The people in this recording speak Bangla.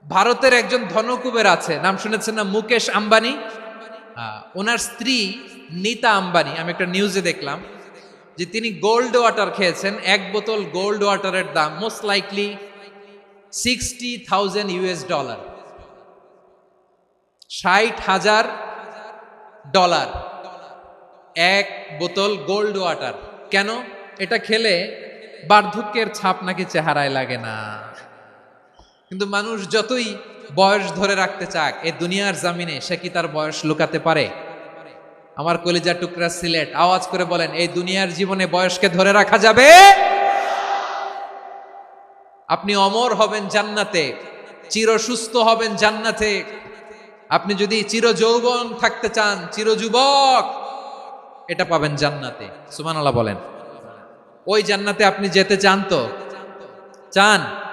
ভারতের একজন ধনকুবের আছে, নাম শুনেছেন না? মুকেশ আম্বানি। ওনার স্ত্রী নীতা আম্বানি, আমি একটা নিউজে দেখলাম যে তিনি গোল্ড ওয়াটার খেয়েছেন। এক বোতল গোল্ড ওয়াটারের দাম মোস্ট লাইকলি $60,000, $60,000 এক বোতল গোল্ড ওয়াটার। কেন? এটা খেলে বার্ধক্যের ছাপ নাকি চেহারায় লাগে না। কিন্তু মানুষ যতই বয়স ধরে রাখতে চাক, এ দুনিয়ার জামিনে সে কি তার বয়স লুকাতে পারে? আমার কলিজা টুকরা সিলেট, আওয়াজ করে বলেন, এই দুনিয়ার জীবনে বয়সকে ধরে রাখা যাবে? আপনি অমর হবেন জান্নাতে, চির সুস্থ হবেন জান্নাতে। আপনি যদি চির যৌবন থাকতে চান, চির যুবক, এটা পাবেন জান্নাতে। সুবহানাল্লাহ বলেন। ওই জান্নাতে আপনি যেতে চান তো? চান?